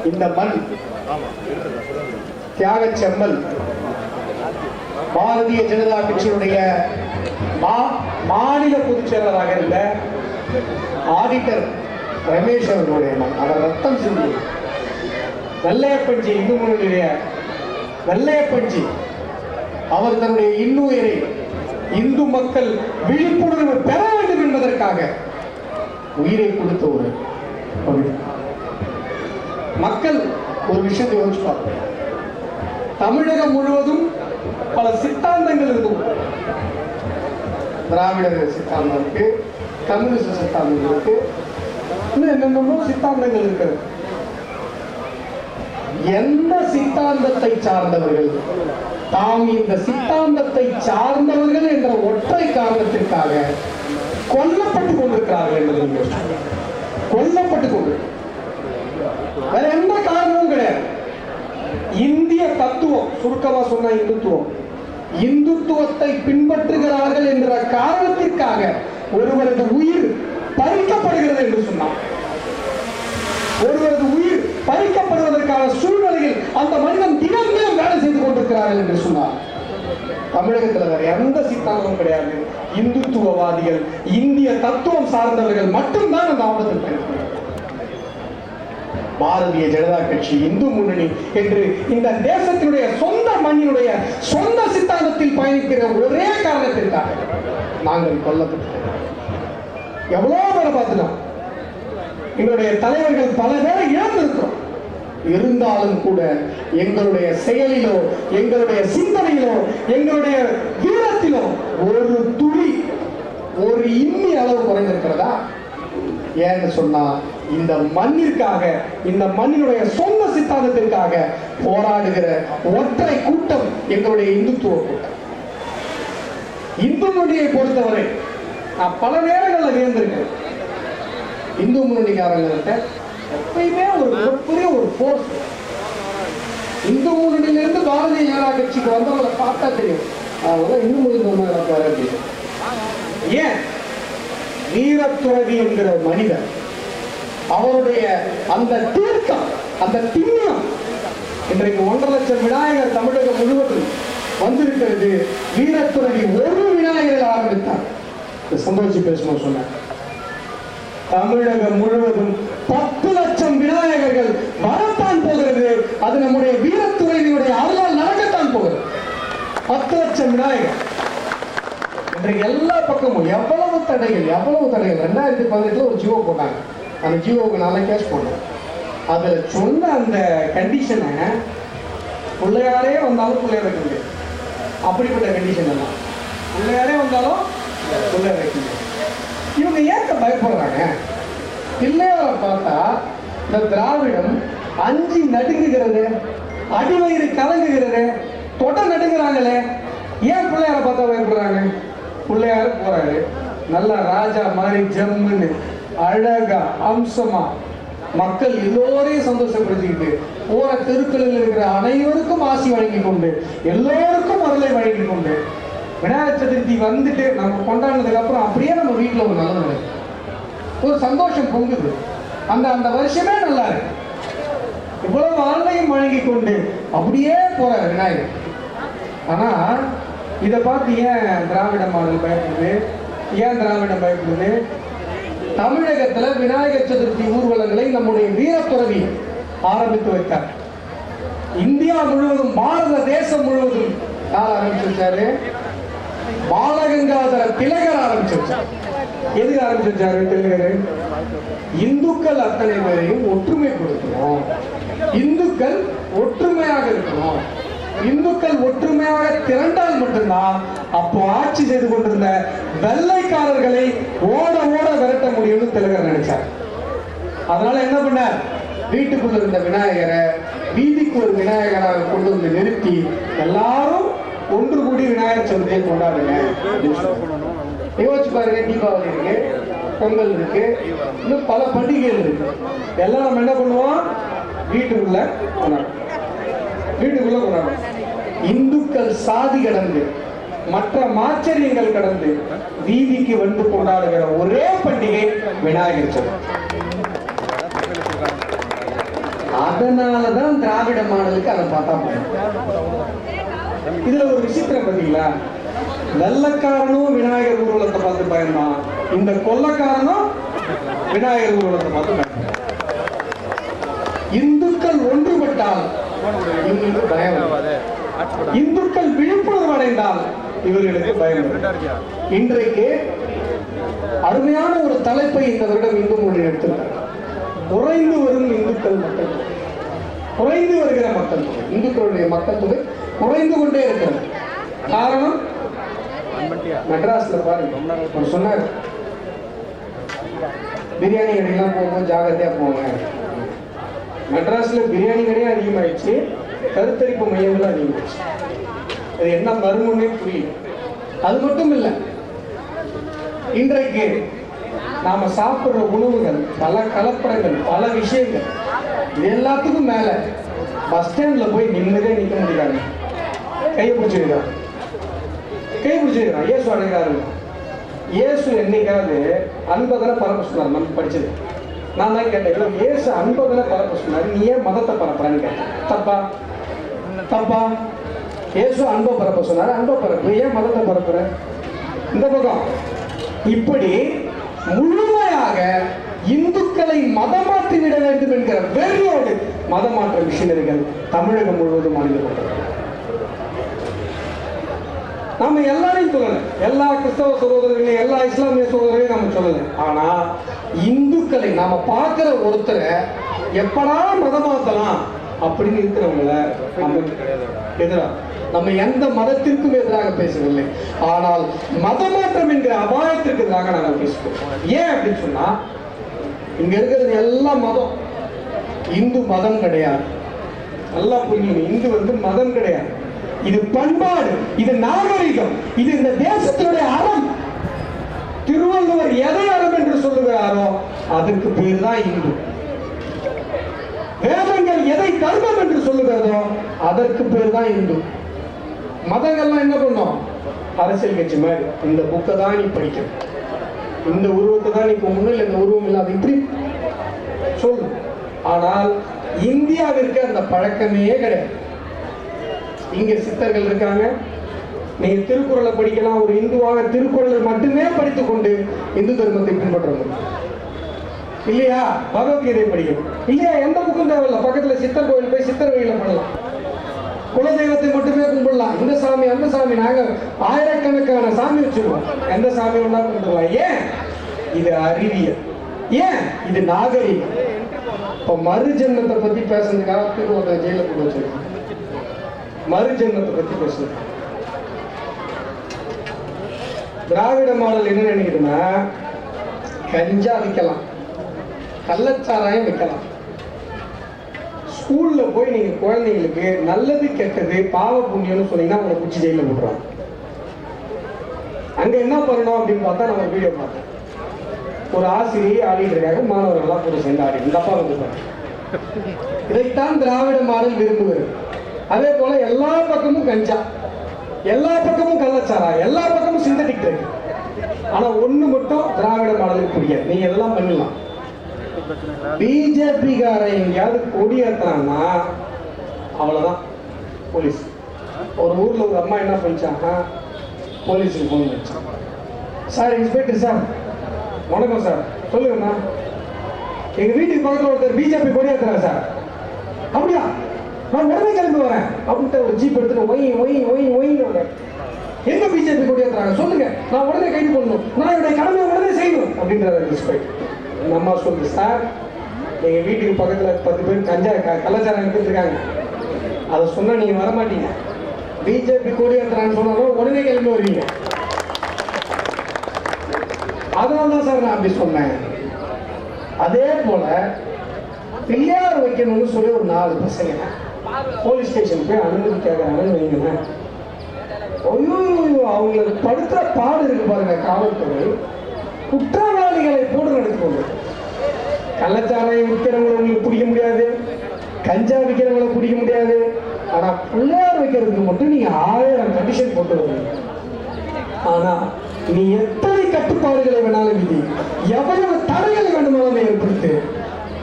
இந்த மண் தியாக செம்மல் பாரதிய ஜனதா கட்சியினுடைய மாநில பொதுச் செயலராக இருந்த ஆடிட்டர் ரமேஷ் அவர்களுடைய மண். அவர் ரத்தம் சிந்தி வெள்ளையப்பஞ்சி இந்து முன்னணியுடைய வெள்ளையப்பஞ்சி அவர் தன்னுடைய இன்னுயிரை இந்து மக்கள் விழிப்புணர்வு பெற வேண்டும் என்பதற்காக உயிரை கொடுத்த ஒரு பகுதி. மக்கள் ஒரு விஷயத்தை யோசிச்சு பார்ப்போம். தமிழகம் முழுவதும் பல சித்தாந்தங்கள் இருக்கும். திராவிட சித்தாந்தம் இருக்கு, கம்யூனிஸ்ட் சித்தாந்தம் இருக்கு, இன்னும் என்னென்னமோ சித்தாந்தங்கள் இருக்கிறது. எந்த சித்தாந்தத்தை சார்ந்தவர்கள் தாம் இந்த சித்தாந்தத்தை சார்ந்தவர்கள் என்ற ஒற்றை காரணத்திற்காக கொல்லப்பட்டுக் கொண்டிருக்கிறார்கள் என்பது கொல்லப்பட்டுக் கொண்டு வேற எந்த காரணமும் கிடையாது. இந்திய தத்துவம், சுருக்கமா சொன்ன இந்துத்துவத்தை பின்பற்றுகிறார்கள் என்ற காரணத்திற்காக ஒருவரது உயிர் பறிக்கப்படுகிறது என்று சொன்னார். ஒருவரது உயிர் பறிக்கப்படுவதற்கான சூழ்நிலையில் அந்த மனிதன் தினம் தினம் வேலை செய்து கொண்டிருக்கிறார்கள் என்று சொன்னார். தமிழகத்தில் வேற எந்த சித்தாந்தமும் கிடையாது. இந்துத்துவவாதிகள், இந்திய தத்துவம் சார்ந்தவர்கள் மட்டும்தான் அந்த ஆபத்தில் பயன்படுகிறார்கள். பாரதிய ஜனதா கட்சி, இந்து முன்னணி என்று இந்த தேசத்தினுடைய சொந்த மண்ணினுடைய சொந்த சித்தாந்தத்தில் பயணிக்கிற ஒரே காரணத்திற்காக நாங்கள் கொல்லப்பட்டோம். எவ்வளவு பேரை பார்த்துட்டோம். எங்களுடைய தலைவர்கள் பல பேரை இழந்திருக்கிறோம். இருந்தாலும் கூட எங்களுடைய செயலிலோ, எங்களுடைய சிந்தனையிலோ, எங்களுடைய வீரத்திலோ ஒரு துளி, ஒரு இம்மி அளவு குறைந்திருக்கிறதா? ஏன்னு சொன்னா இந்த மண்ணிற்காக, இந்த மண்ணினுடைய சொந்த சித்தாந்தத்திற்காக போராடுகிற ஒற்றை கூட்டம் எங்களுடைய இந்துத்துவ கூட்டம். இந்து மொழியை பொறுத்தவரை நான் பல நேரங்களில் வியந்திருக்கேன். இந்து முன்னணிக்காரங்கள்ட்ட எப்பயுமே ஒரு மிகப்பெரிய ஒரு போர்ஸ். இந்து முன்னணியிலிருந்து பாரதிய ஜனதா கட்சிக்கு வந்தவங்களை பார்த்தா தெரியும், அவங்க இந்து முன்னணி. ஏன்? வீரத்துறவி என்கிற மனிதர், அவருடைய அந்த தீர்க்கம், அந்த திண்ணியம் இன்றைக்கு 1.5 லட்சம் விநாயகர் தமிழகம் முழுவதும் வந்திருக்கிறது. வீரத்துறவி ஒரு விநாயகர் ஆரம்பித்தார். சந்தோஷி பேசும்போது சொன்னார், தமிழகம் முழுவதும் 10 லட்சம் விநாயகர்கள் வரத்தான் போகிறது. அது நம்முடைய வீரத்துறையினுடைய அருளால் நடக்கத்தான் போகிறது. 10 லட்சம் விநாயகர். இன்றைக்கு எல்லா பக்கமும் எவ்வளவு தடைகள். 2018 ஒரு ஜியோ போட்டாங்க. அந்த ஜியோவுக்கு நல்லா கேஷ் போட்டோம். அதில் சொன்ன அந்த கண்டிஷனை பிள்ளையாரே வந்தாலும் பிள்ளையார் வைக்க முடியாது. அப்படிப்பட்ட கண்டிஷன் எல்லாம் பிள்ளையாரே வந்தாலும் பிள்ளையார் வைக்க முடியாது. இவங்க ஏற்க பயப்படுறாங்க. பிள்ளையாரை பார்த்தா இந்த திராவிடம் அஞ்சி நடுங்குகிறது, அடிவயிறு கலங்குகிறது, தொட நடுங்குறாங்களே. ஏன் பிள்ளையாரை பார்த்தா பயப்படுறாங்க? பிள்ளையார் போறாரு, நல்ல ராஜா மாதிரி ஜம்முன்னு அழகா அம்சமா மக்கள் எல்லோரையும் சந்தோஷப்படுத்திக்கிட்டு போற தெருக்களில் இருக்கிற அனைவருக்கும் ஆசி வழங்கி கொண்டு, எல்லோருக்கும் அருளை வழங்கி கொண்டு, விநாயகர் சதுர்த்தி வந்துட்டு நம்ம கொண்டாடினதுக்கு அப்புறம் அப்படியே நம்ம வீட்டில் ஒரு நல்ல நிலை, ஒரு சந்தோஷம் பொங்குது. அந்த வருஷமே நல்லா இருக்கு. இவ்வளவு அருளையும் வழங்கி கொண்டு அப்படியே போற விநாயகர். ஆனா இதை பார்த்து ஏன் திராவிட மாடல் பயப்படுது? ஏன் திராவிடம் பயப்படுது? தமிழகத்துல விநாயகர் சதுர்த்தி ஊர்வலங்களை நம்முடைய வீரத்துறவி ஆரம்பித்து வைத்தார். இந்தியா முழுவதும், பாரத தேசம் முழுவதும் யார் ஆரம்பிச்சு வச்சாரு? பாலகங்காதர திலகர் ஆரம்பிச்சு வச்சார். எதுக்கு ஆரம்பிச்சு வச்சாரு திலகர்? இந்துக்கள் அத்தனை பேரையும் ஒற்றுமைப்படுத்தணும், இந்துக்கள் ஒற்றுமையாக இருக்கணும், இந்துக்கள் ஒற்றுமையாக திரண்டால் மட்டும்தான் அப்போ ஆட்சி செய்து கொண்டிருந்த வெள்ளைக்காரர்களை ஓட ஓட விரட்ட முடியும்னு திலகர் நினைச்சார். அதனால என்ன பண்ணார்? வீட்டுக்குள்ள இருந்த விநாயகரை வீதிக்கு ஒரு விநாயகராக கொண்டு வந்து நிறுத்தி எல்லாரும் ஒன்று கூடி விநாயகர் சதுர்த்தியை கொண்டாடுங்க. யோசிச்சு பாருங்க, தீபாவளி இருக்கு, பொங்கல் இருக்கு, இன்னும் பல பண்டிகைகள் இருக்கு. எல்லாம் நம்ம என்ன பண்ணுவோம்? வீட்டுக்குள்ள கொண்டாடுவோம். இந்துக்கள் சாதி கடந்து, மற்ற மாச்சரியங்கள் கடந்து வீதிக்கு வந்து கொண்டாடுகிற ஒரே பண்டிகை விநாயகர் சதுர்த்தி. அதனாலதான் திராவிட மாடலுக்கு அதை பார்த்தா போதும். இதுல ஒரு விசித்திரம் பார்த்தீங்களா, வெள்ளக்காரனும் விநாயகர் ஊர்வலத்தை பார்த்து பயந்தான், இந்த கொள்ளக்காரனும் விநாயகர் ஊர்வலத்தை பார்த்து பயந்தான். இந்துக்கள் ஒன்றுபட்டால் இவங்களுக்கு பயம், இந்துக்கள் விழிப்புணர்வு அடைந்தால் இவர்களுக்கு பயம். இன்றைக்கு அருமையான ஒரு தலைப்பை இந்த வருடம் இந்து மொழி எடுத்திருக்கிறார். குறைந்து வரும் இந்துக்கள் மக்கள் தொகை, குறைந்து வருகிற மக்கள் தொகை, இந்துக்களுடைய மக்கள் தொகை குறைந்து கொண்டே இருக்கிறது. காரணம், மெட்ராஸ்ல பாருங்க சொன்னார், பிரியாணி கடையெல்லாம் போகும்போது ஜாகிரதையா போவாங்க. மெட்ராஸ்ல பிரியாணி கடையும் அதிகமாயிடுச்சு, கருத்தரிப்பு மையங்களும் அதிகமாயிடுச்சு. அது என்ன மர்மம்னே புரியல. அது மட்டும் இல்லை, இன்றைக்கு நாம சாப்பிடுற உணவுகள், பல கலப்படங்கள், பல விஷயங்கள், இது எல்லாத்துக்கும் மேல பஸ் ஸ்டாண்ட்ல போய் நிம்மதியே நிற்க முடியாது. கையை பிடிச்சிருக்கான், கை பிடிச்சிருக்கான். இயேசு அடைகிறாரு. இயேசு என்னைக்காவது அன்பதனை பரப்ப சொன்னார். நம்ம படிச்சது, நான் தான் கேட்டேன், இயேசு அன்பதனை பரப்ப சொன்னார், நீ ஏன் மதத்தை பரப்புறான்னு கேட்டேன். தப்பா? தப்பா? இயேசு அன்பை பரப்ப சொன்னார், அன்பை பரப்பு, ஏன் மதத்தை பரப்புற? இந்த பக்கம் இப்படி முழுமையாக இந்துக்களை மதமாற்றி விட வேண்டும் என்கிற வெறியோடு மதமாற்ற மிஷினரிகள் தமிழகம் முழுவதும் அணிந்துள்ளனர். நாம எல்லாரையும் சொல்லல, எல்லா கிறிஸ்தவ சகோதரர்களையும் எல்லா இஸ்லாமிய சகோதரர்களையும் நம்ம சொல்லல. ஆனா இந்துக்களை நாம பார்க்கிற ஒருத்தரை எப்படா மதமாத்தலாம் அப்படின்னு இருக்கிறவங்கள நம்ம எதிராக, நம்ம எந்த மதத்திற்கும் எதிராக பேசவில்லை. ஆனால் மதமாற்றம் என்கிற அபாயத்திற்கு எதிராக நாங்கள் பேசுவோம். ஏன் அப்படின்னு சொன்னா, இங்க இருக்கிறது எல்லாம் மதம், இந்து மதம் கிடையாது. நல்லா புரியுங்க, இந்து மதம் கிடையாது. இது பண்பாடு, இது நாகரிகம், இது இந்த தேசத்தினுடைய அறம். திருவள்ளுவர் எதை அறம் என்று சொல்லுகிறாரோ அதற்கு பேர் தான் இந்து. வேதங்கள் எதை தர்மம் என்று சொல்லுகிறதோ அதற்கு பேர் தான் இந்து. மதங்கள்லாம் என்ன பண்ணும்? அரசியல் கட்சி மாதிரி, இந்த புக்கை தான் நீ படிக்கணும், இந்த உருவத்தை தான் நீ முன்னில், இந்த உருவம் இல்லாத இப்படி சொல்லு. ஆனால் இந்தியாவிற்கு அந்த பழக்கமே கிடையாது. இங்க சித்தர்கள் இருக்காங்க, நீங்க திருக்குறளை படிக்கலாம். ஒரு இந்துவாக திருக்குறளை மட்டுமே படித்துக் கொண்டு இந்து தர்மத்தை பின்பற்றணும் இல்லையா? பகவத்கீதை படிக்கணும் இல்லையா? எந்த புக்கும் தேவையில்லை. பக்கத்துல சித்தர் கோயில் போய் சித்தர் கோயில பண்ணலாம். குலதெய்வத்தை மட்டுமே கும்பிடலாம். இந்த சாமி அந்த சாமி, நாங்க ஆயிரக்கணக்கான சாமி வச்சிருக்கோம், எந்த சாமி ஒன்றா கும்பிடலாம். ஏன்? இது அறிவியல். ஏன்? இது நாகரிகம். இப்ப மறுஜென்மத்தை பத்தி பேசுறதுக்காக ஒரு ஜெயில கொண்டு வச்சிருக்கோம். மறுஜென்மத்தை பத்தி பேசுறது. திராவிட மாடல் என்ன நினைக்குதுன்னா, கஞ்சா விற்கலாம், கள்ளச்சாராயம் விற்கலாம். ஸ்கூல்ல போய் நீங்க குழந்தைங்களுக்கு நல்லது கெட்டது பாவ புண்ணியம்னு சொன்னீங்கன்னா அவங்களை பிடிச்சி ஜெயில போடுறாங்க. அங்க என்ன பண்ணணும் அப்படின்னு பார்த்தா, நம்ம வீடியோ பார்த்தோம், ஒரு ஆசிரியை ஆடிட்டு இருக்காங்க, மாணவர்கள்லாம் கூட சேர்ந்து ஆடி, இந்த அப்பா வந்து இதைத்தான் திராவிட மாடல் விரும்புகிறது. அதே போல எல்லா பக்கமும் கஞ்சா, எல்லா பக்கமும் கள்ளச்சாரா, எல்லா பக்கமும் சிந்தட்டிக் ட்ரக். ஆனா ஒண்ணு மட்டும் திராவிட மாடலுக்கு பிடிக்காது. நீங்க இதெல்லாம் பண்ணலாம். பிஜேபி கார எங்கேயாவது கொடியேற்றான்னா அவ்வளவுதான் போலீஸ். ஒரு ஊர்ல ஒரு அம்மா என்ன பண்ணிச்சாங்க, போலீஸுக்கு போன் வச்சாங்க. சார், இன்ஸ்பெக்டர் சார், வணக்கம் சார், சொல்லுங்கண்ணா, எங்க வீட்டுக்கு பக்கத்தில் ஒருத்தர் பிஜேபி கொடியேற்றுறாரு சார். அப்படியா, நான் உடனே கிளம்பி வரேன் அப்படின்ட்டு ஒரு ஜீப் எடுத்துட்டு ஒய் ஒய் ஒய் ஒய்ன்னு எங்க பிஜேபி கொடியேற்றுறாங்க சொல்லுங்க, நான் உடனே கைது பண்ணணும், நான் என்னுடைய கடமை உடனே செய்யணும் அப்படின்றாரு இன்ஸ்பெக்டர். நம்ம சொல்லு, சார் எங்க வீட்டுக்கு பக்கத்துல 10 பேர் கஞ்சா கலாச்சாரம் எடுத்துட்டு இருக்காங்க, அதை சொன்னா நீங்க வரமாட்டீங்க. பிஜேபி கொடியேற்றுறான்னு சொன்னாலும் உடனே கிளம்பி வருவீங்க. அதனால்தான் சார் நான் அப்படி சொன்னேன். அதே போல பிள்ளையார் வைக்கணும்னு சொல்லி ஒரு 4 பசங்க போலீஸ் ஸ்டேஷன் போய் அனுமதி கேட்கறாங்கன்னு வைங்களேன். ஐயோ, அவங்களுக்கு படுத்துற பாடு இருக்கு பாருங்க. காவல்துறை குற்றவாளிகளை போட்டு நடத்துக்கொண்டு, கள்ளச்சாராயம் விற்கிறவங்களை உங்களுக்கு பிடிக்க முடியாது, கஞ்சா விற்கிறவங்களை பிடிக்க முடியாது. ஆனா பிள்ளையார் வைக்கிறதுக்கு மட்டும் நீங்க 1000 கண்டிஷன் போட்டு வருவீங்க. ஆனா நீ எத்தனை கட்டுப்பாடுகளை வேணாலும் விதி, எவ்வளவு தடைகளை வேணுமானாலும் ஏற்படுத்து,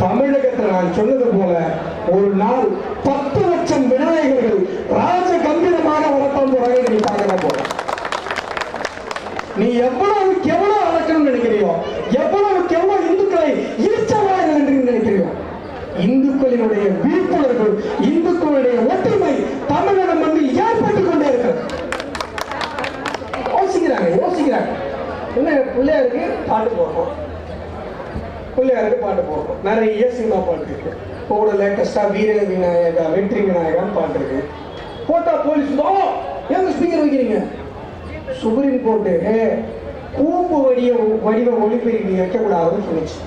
தமிழகத்தில் நான் சொன்னது போல ஒரு நாள் 10 லட்சம் விநாயகர்கள் ராஜ கம்பீரமாக வளர்த்தான் போறாங்க. நீ பார்க்க போற நீ எவ்வளவுக்கு எவ்வளவு வளர்க்கணும்னு நினைக்கிறியோ, எவ்வளவுக்கு எவ்வளவு இந்துக்களை ஈர்ச்சவார்கள் என்று நினைக்கிறியோ, இந்துக்களினுடைய விழிப்புணர்வு, இந்துக்களுடைய ஒற்றுமை தமிழகம் மண்ணில் ஏற்பட்டுக் கொண்டே இருக்கிறது. யோசிக்கிறாங்க என்ன பிள்ளையாருக்கு பாட்டு போடுறோம், பிள்ளையாருக்கு பாட்டு போடுறோம், நிறைய சினிமா பாட்டு இருக்கு. கூட லேட்டஸ்டா வீர விநாயகா, வெற்றி விநாயகான்னு பாட்டு இருக்கு. போட்டா போலீஸ் எங்க ஸ்பீக்கர் வைக்கிறீங்க? சுப்ரீம் கோர்ட்டு கூம்பு வடிவ ஒளிபெருக்கி வைக்கக்கூடாதுன்னு சொல்லிச்சு.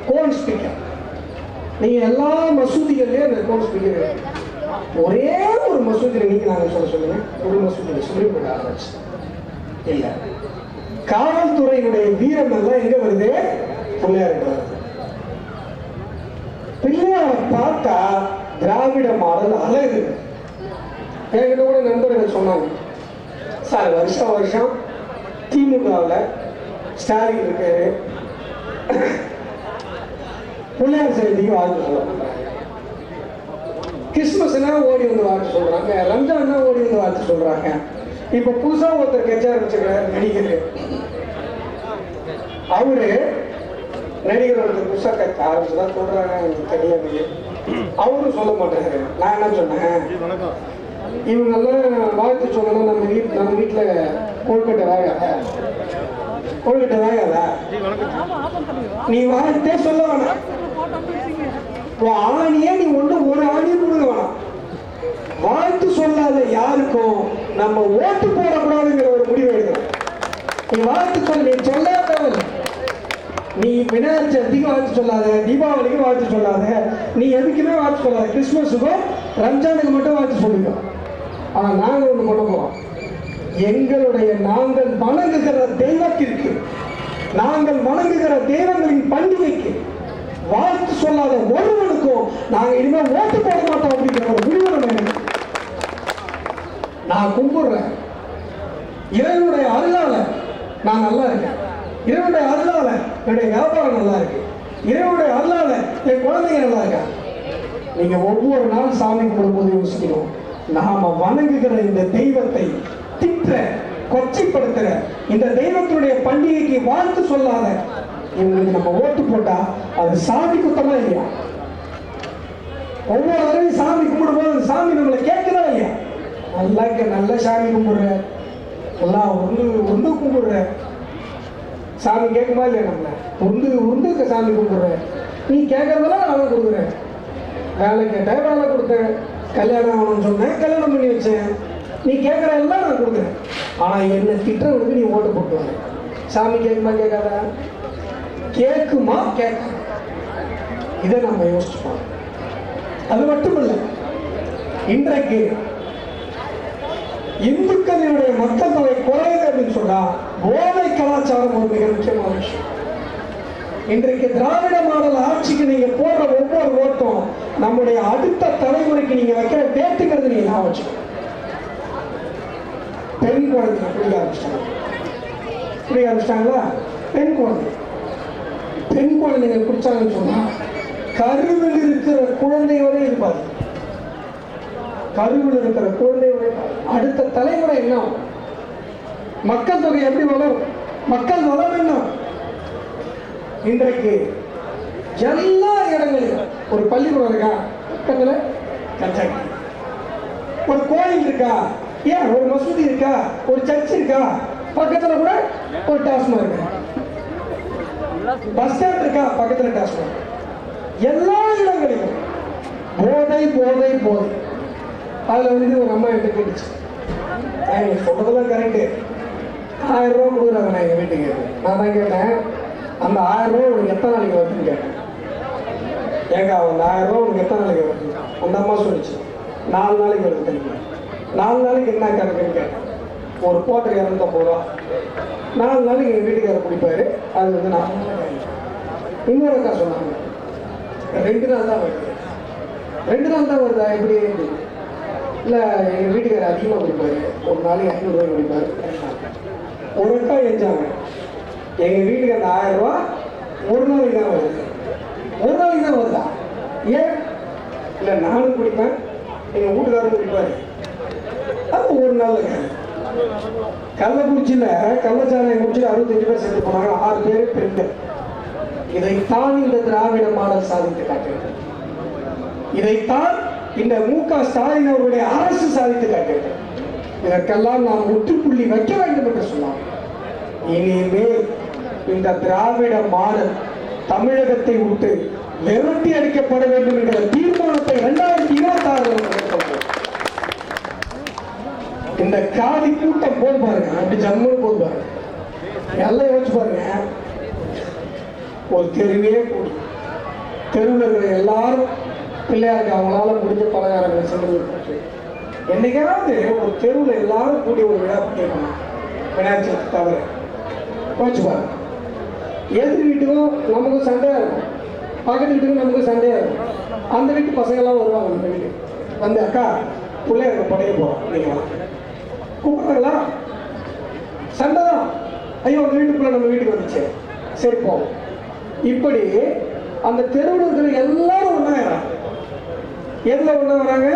கோன் ஸ்பீக்கர் நீங்க எல்லா மசூதிகள்லயும் அந்த கோன் ஸ்பீக்கர் ஒரே ஒரு மசூதியில் நீங்க நாங்க சொல்லுங்க. ஒரு மசூதியில் சுப்ரீம் கோர்ட் ஆரம்பிச்சு இல்ல. காவல்துறையினுடைய வீரம் எல்லாம் எங்க வருது? பிள்ளையாருக்கு வருது. பிள்ளையார பார்த்தா திராவிட மாடல் அழகு. என்கிட்ட கூட நண்பர்கள் சொன்னாங்க, சார் வருஷம் திமுகவில் ஸ்டாலின் இருக்காரு, பிள்ளையார் சதுர்த்திக்கு வாழ்த்து சொல்ல மாட்டாங்க, கிறிஸ்துமஸ்னா ஓடி வந்து வாழ்த்து சொல்றாங்க, ரம்ஜான்னா ஓடி வந்து வாழ்த்து சொல்றாங்க. இப்ப புதுசா ஒருத்தர் கட்சி ஆரம்பிச்சிருக்காரு நடிகர். அவரு நடிகர் ஒருத்தர் புதுசா கட்சி ஆரம்பிச்சுதான் சொல்றாங்க, தெரியாது. அவரும் சொல்ல மாட்டாரு. நான் என்ன சொன்னேன், இவங்கெல்லாம் வாழ்த்து சொல்லணும். நம்ம வீட்டுல கொழுக்கட்டை வேகாதா, நீ வாழ்த்தே சொல்ல வேணாம். ஆணியே நீ ஒரு ஆணியை கொடுக்க வேணாம். வாழ்த்து சொல்லாத யாருக்கும் நம்ம ஓட்டு போடக்கூடாதுங்கிற ஒரு முடிவு எடுக்கணும். நீ வாழ்த்து சொல்ல, நீ சொல்லாத, நீ விநாயகர் சதுர்த்திக்கு வாழ்த்து சொல்லாத, தீபாவளிக்கு வாழ்த்து சொல்லாத, நீ எதுக்குமே வாழ்த்து சொல்லாத. கிறிஸ்துமஸுக்கும் ரம்ஜானுக்கு மட்டும் வாழ்த்து சொல்லிக்கோ. ஆனா நாங்க ஒண்ணு பண்ண போறோம். எங்களுடைய நாங்கள் வணங்குகிற தெய்வத்திற்கு, நாங்கள் வணங்குகிற தெய்வங்களின் பண்டிகைக்கு வாழ்த்து சொல்லாத ஒருவனுக்கும் நாங்க இனிமேல் ஓட்டு போட மாட்டோம் அப்படிங்கிற ஒரு முடிவு நம்ம. நான் கும்பிடுறேன், இறைவனுடைய அருளால நான் நல்லா இருக்கேன், இறைவனுடைய அருளால என்னுடைய வியாபாரம் நல்லா இருக்கு, இறைவனுடைய அருளால என் குழந்தைங்க நல்லா இருக்கா. நீங்க ஒவ்வொரு நாள் சாமி கும்பிடும்போது யோசிக்கணும், நாம வணங்குகிற இந்த தெய்வத்தை திட்ட, கொச்சைப்படுத்துற இந்த தெய்வத்தினுடைய பண்டிகைக்கு வாழ்த்து சொல்லாத இவங்களுக்கு நம்ம ஓட்டு போட்டா அது சாமி குத்தமா இல்லையா? ஒவ்வொரு தடவையும் சாமி கும்பிடும் போது சாமி நம்மளை கேட்குதா இல்லையா? நல்ல சாமி கும்பிடுற, எல்லாம் ஒன்று கும்பிடுற, சாமி கேட்குமா இல்லையா? நம்மள உருந்துக்க சாமி கும்பிடுற, நீ கேட்கறதெல்லாம் நான் கொடுக்குறேன். வேலை கேட்டேன், வேலை கொடுத்தேன், கல்யாணம் ஆகணும்னு சொன்னேன், கல்யாணம் பண்ணி வச்சேன், நீ கேட்குற எல்லாம் நான் கொடுக்குறேன். ஆனால் என்ன திட்டவனுக்கு நீ ஓட்டு போட்டு வர. சாமி கேட்குமா கேட்காத? கேட்குமா கேட்க. இதை நம்ம யோசிச்சுப்போம். அது மட்டுமல்ல, இன்றைக்கு இந்துக்களினுடைய மக்கள் தொகை குறையுது அப்படின்னு சொன்னா போதை கலாச்சாரம் ஒரு மிக முக்கியமான விஷயம். இன்றைக்கு திராவிட மாடல் ஆட்சிக்கு நீங்க போடுற ஒவ்வொரு ஓட்டம் நம்முடைய அடுத்த தலைமுறைக்கு நீங்க வைக்கிற டேட்டுங்கிறது நீங்க நான் வச்சுக்கணும். பெண் குழந்தைங்க குடிக்க ஆரம்பிச்சிட்டாங்களா? பெண் குழந்தைங்க குடிச்சாங்கன்னு சொன்னா கருவில் இருக்கிற குழந்தை வரை இருப்பாரு. கருவில் இருக்கிற குழந்தை வரை அடுத்த தலைமுறை என்ன? மக்கள் தொகை எப்படி வளரும்? மக்கள் வளம் என்ன? இன்றைக்கு எல்லா இடங்களிலும் ஒரு பள்ளிக்கூடம் இருக்கா, பக்கத்துல கச்சாக்கி, ஒரு கோயில் இருக்கா, ஏன் ஒரு மசூதி இருக்கா, ஒரு சர்ச் இருக்கா, பக்கத்துல கூட ஒரு டாஸ்மாக் இருக்கு, பஸ் ஸ்டாண்ட் இருக்கா, பக்கத்துல டாஸ்மாக். எல்லா இடங்களிலும் போதை போதை போதை. அதுல ஒரு அம்மா என்கிட்ட கேட்டுச்சு, சொல்றதெல்லாம் கரெக்டு, 1000 ரூபா கொடுக்குறாங்க நான் எங்க வீட்டுக்கு. நான் தான் கேட்டேன், அந்த 1000 ரூபா உனக்கு எத்தனை நாளைக்கு வருதுன்னு கேட்டேன். ஏங்க அந்த 1000 ரூபா உனக்கு எத்தனை நாளைக்கு வருது? அந்த அம்மா சொல்லிச்சு, 4 நாளைக்கு வருது தெரியுமா. 4 நாளைக்கு என்ன கணக்குன்னு கேட்டேன். ஒரு கோட்டை 250 ரூபா, 4 நாளைக்கு எங்கள் வீட்டுக்காரர் குடிப்பாரு. அது நான் இன்னொரு அக்கா சொன்னாங்க, 2 நாள் தான் வருது. 2 நாள் தான் வருதா? எப்படி? இல்லை எங்கள் வீட்டுக்காரர் அதிகமாக குடிப்பாரு, ஒரு நாளைக்கு 500 ரூபாய் குடிப்பாரு. ஒரு அக்கா எஞ்சாங்க, எங்கள் வீட்டுக்கு அந்த 1000 ரூபா ஒரு நாளைக்கு தான் வருது. ஒரு நாளைக்கு தான் வருதா? ஏன் இல்லை, நானும் குடிப்பேன், எங்கள் வீட்டுக்காரரும் குடிப்பாரு. அது ஒரு நாள் கள்ளக்குறிச்சியில் கள்ளச்சாராயம் குடிச்சு 65 பேர் செத்து போனாங்க, 6 பேர் பெண்கள். இதைத்தான் இந்த திராவிட மாடல் சாதித்து காட்டுகிறது. இதைத்தான் இந்த மு.க. ஸ்டாலின் அவருடைய அரசு சாதித்து காட்டுகிறது. இதற்கெல்லாம் நாம் முற்றுப்புள்ளி வைக்க வேண்டும் என்று சொன்னார். இனிமேல் இந்த திராவிட மாடல் தமிழகத்தை விட்டு விரட்டி அடிக்கப்பட வேண்டும் என்ற தீர்மானத்தை 2026 இந்த காதி கூட்டம் போது பாருங்க, அப்படி ஜம்மு போது பாருங்க, எல்லாம் யோசிச்சு பாருங்க. ஒரு தெருவே கூடி தெருவில் இருக்கிற எல்லாரும் பிள்ளையாருக்கு அவங்களால முடிஞ்ச பலகாரங்களை சென்று என்னைக்காவது ஒரு தெருவில் எல்லாரும் கூடி ஒரு விழா பண்ணிருக்கணும். விநாயகர் சதுர்த்தி தவிர யோசிச்சு பாருங்க. எதிர் வீட்டுக்கும் நமக்கும் சண்டையா இருக்கும், பக்கத்து வீட்டுக்கும் நமக்கும் சண்டையா இருக்கும். அந்த வீட்டு பசங்கள்லாம் வருவாங்க, நம்ம வீட்டுக்கு வந்து அக்கா பிள்ளையாருக்கு படைக்க போறோம், நீங்க கூப்பிடுறாங்களா? சண்டை தான். ஐயோ அந்த வீட்டுக்குள்ள நம்ம வீட்டுக்கு வந்துச்சு, சரி போவோம். இப்படி அந்த தெருவில் இருக்கிற எல்லாரும் ஒன்றாயிரம். எதுல ஒன்றா வராங்க?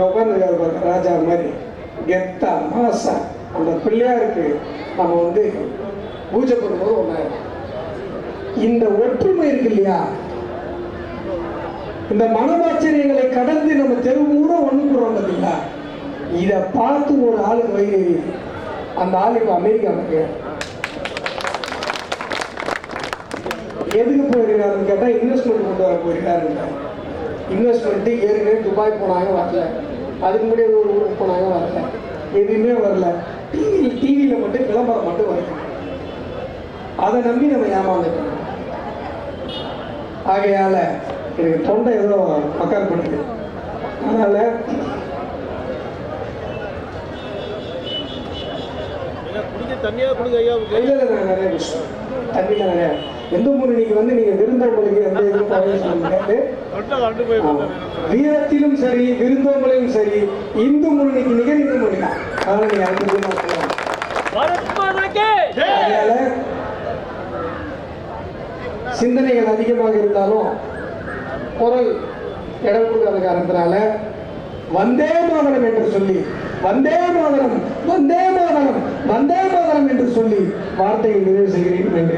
உட்கார்ந்து பாருங்க, ராஜா மாதிரி கெத்தா மாசா அந்த பிள்ளையாருக்கு நம்ம வந்து பூஜை பண்ணும்போது ஒன்றாயிரம். இந்த ஒற்றுமை இருக்கு இல்லையா, இந்த மனமாச்சரியங்களை கடந்து நம்ம தெருவூர ஒண்ணுக்குறோம் பார்த்தீங்களா, இதை பார்த்து ஒரு ஆளுக்கு வயிறு எரியுது. அந்த ஆள் இப்போ அமெரிக்காவுக்கு எதுக்கு போயிருக்காருன்னு கேட்டால் இன்வெஸ்ட்மெண்ட் கொண்டு வர போயிருக்காருங்க. இன்வெஸ்ட்மெண்ட்டு ஏற்கனவே துபாய் போனாங்க வரல, அதுக்கு முன்னாடி ஒரு ஊருக்கு போனாங்க வரல, எதுவுமே வரல. டிவியில் மட்டும் விளம்பரம் மட்டும் வருது. அதை நம்பி நம்ம ஏமாந்துட்டோம். ஆகையால எனக்கு தொண்டை ஏதோ பக்கார் பண்ணுது. அதனால நிறைய விஷயம் தண்ணியில் நிறைய எந்த முன்னணிக்கு வந்து நீங்க விருந்தோம்பலுக்கு எந்த இதுவும் வீரத்திலும் சரி விருந்தோம்பலையும் சரி இந்து முன்னணிக்கு நிகர் இந்து முன்னணி தான். அதனால நீங்க அதனால சிந்தனைகள் அதிகமாக இருந்தாலும் குரல் இடம் கொடுக்காத காரணத்தினால வந்தே மாதரம் என்று சொல்லி வந்தே மாதரம் வந்தே மாதரம் வந்தே மாதரம் என்று சொல்லி வார்த்தையை நிறைவு செய்கிறேன். நன்றி.